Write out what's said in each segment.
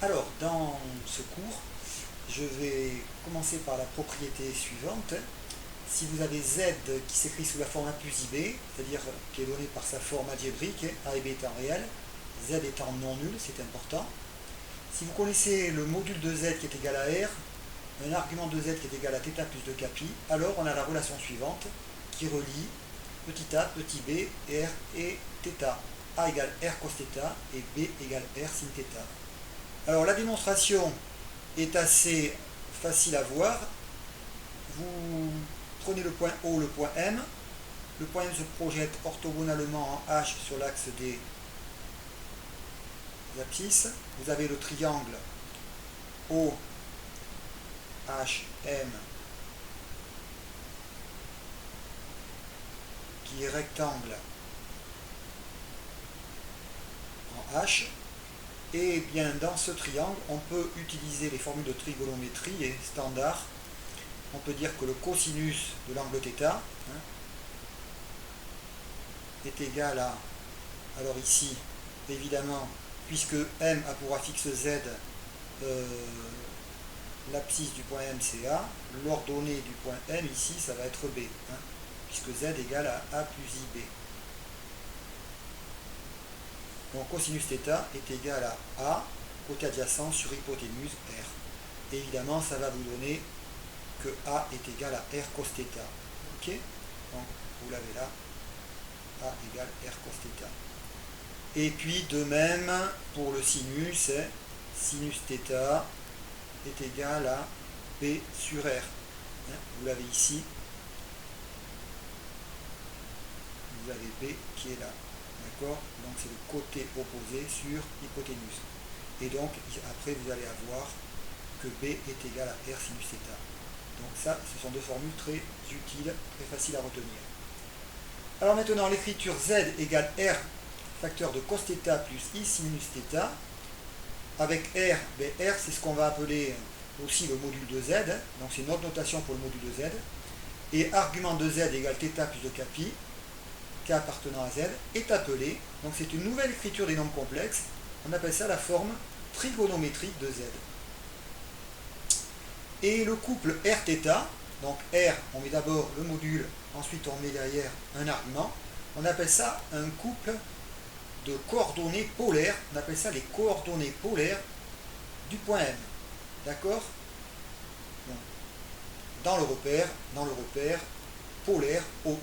Alors, dans ce cours, je vais commencer par la propriété suivante. Si vous avez z qui s'écrit sous la forme a plus ib, c'est-à-dire qui est donné par sa forme algébrique, a et b étant réel, z étant non nul, c'est important. Si vous connaissez le module de z qui est égal à r, un argument de z qui est égal à θ plus 2 pi, alors on a la relation suivante qui relie petit a, petit b, r et θ. A égale r cos θ et b égale r sin θ. Alors la démonstration est assez facile à voir. Vous prenez le point O, le point M. Le point M se projette orthogonalement en H sur l'axe des abscisses. Vous avez le triangle OHM qui est rectangle en H. Et bien dans ce triangle, on peut utiliser les formules de trigonométrie et standard. On peut dire que le cosinus de l'angle θ est égal à, alors ici, évidemment, puisque M a pour affixe Z, l'abscisse du point M c'est A, l'ordonnée du point M ici, ça va être B, puisque Z égale à A plus IB. Donc cosinus θ est égal à A, côté adjacent sur hypoténuse R. Et évidemment, ça va vous donner que A est égal à R cos θ. Ok? Donc vous l'avez là, A égale R cos θ. Et puis de même, pour le sinus, sinus θ est égal à B sur R. Vous l'avez ici. Vous avez B qui est là. D'accord? Donc c'est le côté opposé sur hypoténuse. Et donc après vous allez avoir que B est égal à R sinus θ. Donc ça, ce sont deux formules très utiles, très faciles à retenir. Alors maintenant, l'écriture Z égale R facteur de cos θ plus I sinus θ. Avec R, ben R c'est ce qu'on va appeler aussi le module de Z. Donc c'est notre notation pour le module de Z. Et argument de Z égale θ plus 2 pi, K appartenant à Z, est appelé, donc c'est une nouvelle écriture des nombres complexes, on appelle ça la forme trigonométrique de Z. Et le couple Rθ, donc R, on met d'abord le module, ensuite on met derrière un argument, on appelle ça un couple de coordonnées polaires, on appelle ça les coordonnées polaires du point M. D'accord? Dans le repère polaire OU.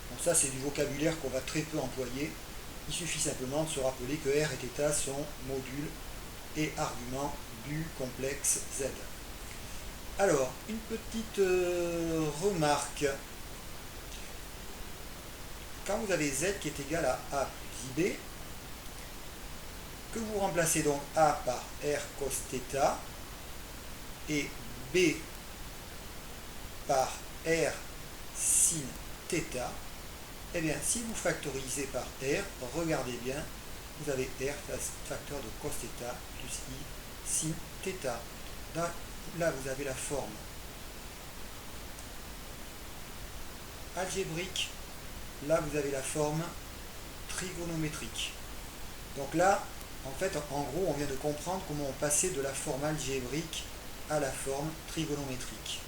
Donc ça c'est du vocabulaire qu'on va très peu employer. Il suffit simplement de se rappeler que R et θ sont modules et arguments du complexe Z. Alors, une petite remarque. Quand vous avez Z qui est égal à A plus IB, que vous remplacez donc A par R cos θ et B par R sin θ, eh bien, si vous factorisez par R, regardez bien, vous avez R facteur de cos θ plus I sin θ. Là, vous avez la forme algébrique. Là, vous avez la forme trigonométrique. Donc là, en fait, en gros, on vient de comprendre comment on passait de la forme algébrique à la forme trigonométrique.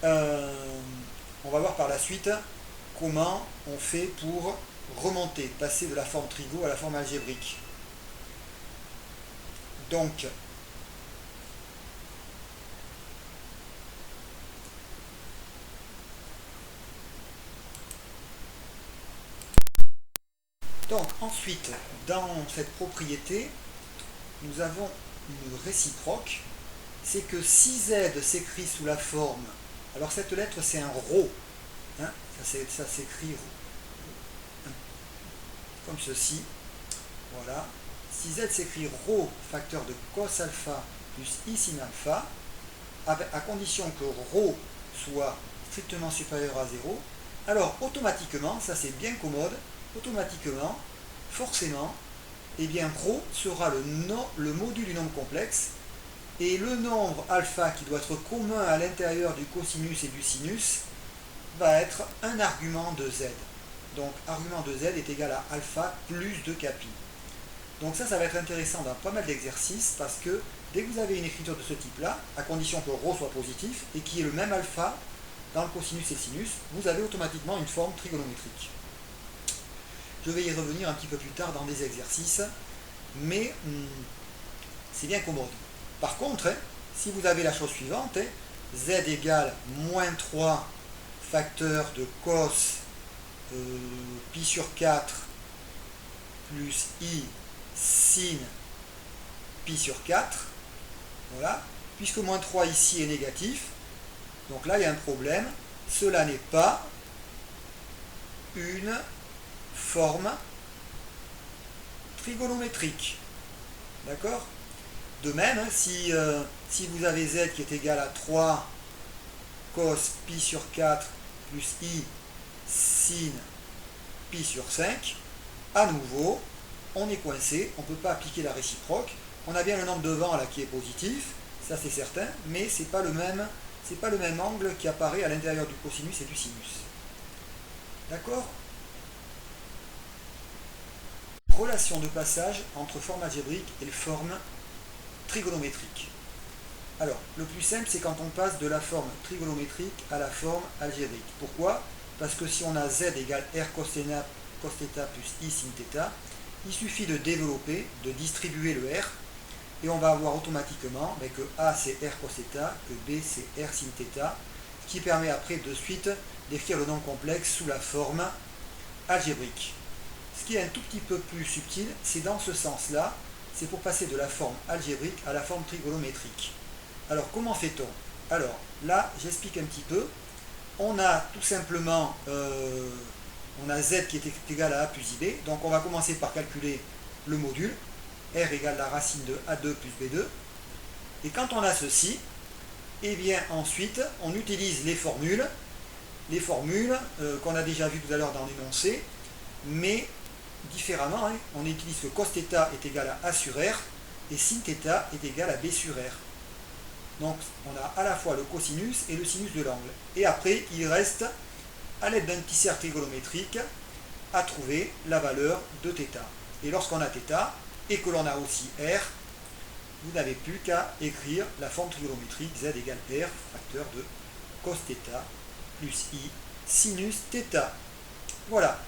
On va voir par la suite comment on fait pour remonter, passer de la forme trigo à la forme algébrique. Donc, ensuite, dans cette propriété, nous avons une réciproque, c'est que si Z s'écrit sous la forme, alors cette lettre c'est un ρ, ça s'écrit comme ceci, voilà. Si Z s'écrit ρ facteur de cos alpha plus I sin alpha, à condition que ρ soit strictement supérieur à 0, alors automatiquement, ça c'est bien commode, automatiquement, forcément, eh bien ρ sera le module du nombre complexe, et le nombre alpha qui doit être commun à l'intérieur du cosinus et du sinus va être un argument de Z. Donc argument de Z est égal à alpha plus 2 pi. Donc ça va être intéressant dans pas mal d'exercices parce que dès que vous avez une écriture de ce type-là, à condition que ρ soit positif et qu'il y ait le même alpha dans le cosinus et le sinus, vous avez automatiquement une forme trigonométrique. Je vais y revenir un petit peu plus tard dans des exercices, mais c'est bien commode. Par contre, si vous avez la chose suivante, z égale moins 3 facteur de cos pi sur 4 plus i sin pi sur 4, voilà, puisque moins 3 ici est négatif, donc là il y a un problème, cela n'est pas une forme trigonométrique, d'accord? De même, si vous avez z qui est égal à 3 cos pi sur 4 plus i sin pi sur 5, à nouveau, on est coincé, on ne peut pas appliquer la réciproque. On a bien le nombre devant là qui est positif, ça c'est certain, mais c'est pas le même angle qui apparaît à l'intérieur du cosinus et du sinus. D'accord? Relation de passage entre forme algébrique et forme trigonométrique. Alors, le plus simple, c'est quand on passe de la forme trigonométrique à la forme algébrique. Pourquoi? Parce que si on a z égale r cos θ plus i sin θ, il suffit de développer, de distribuer le r, et on va avoir automatiquement que a c'est r cos θ, que b c'est r sin θ, ce qui permet après de suite d'écrire le nom complexe sous la forme algébrique. Ce qui est un tout petit peu plus subtil, c'est dans ce sens-là, c'est pour passer de la forme algébrique à la forme trigonométrique. Alors comment fait-on? Alors là, j'explique un petit peu. On a tout simplement on a z qui est égal à a plus ib, donc on va commencer par calculer le module, r égale la racine de a2 plus b2, et quand on a ceci, et bien ensuite on utilise les formules qu'on a déjà vues tout à l'heure dans l'énoncé, mais différemment, hein. On utilise que cos θ est égal à a sur r, et sin θ est égal à b sur r. Donc on a à la fois le cosinus et le sinus de l'angle. Et après, il reste, à l'aide d'un petit cercle trigonométrique, à trouver la valeur de θ. Et lorsqu'on a θ, et que l'on a aussi r, vous n'avez plus qu'à écrire la forme trigonométrique z égale r, facteur de cos θ plus i sinus θ. Voilà.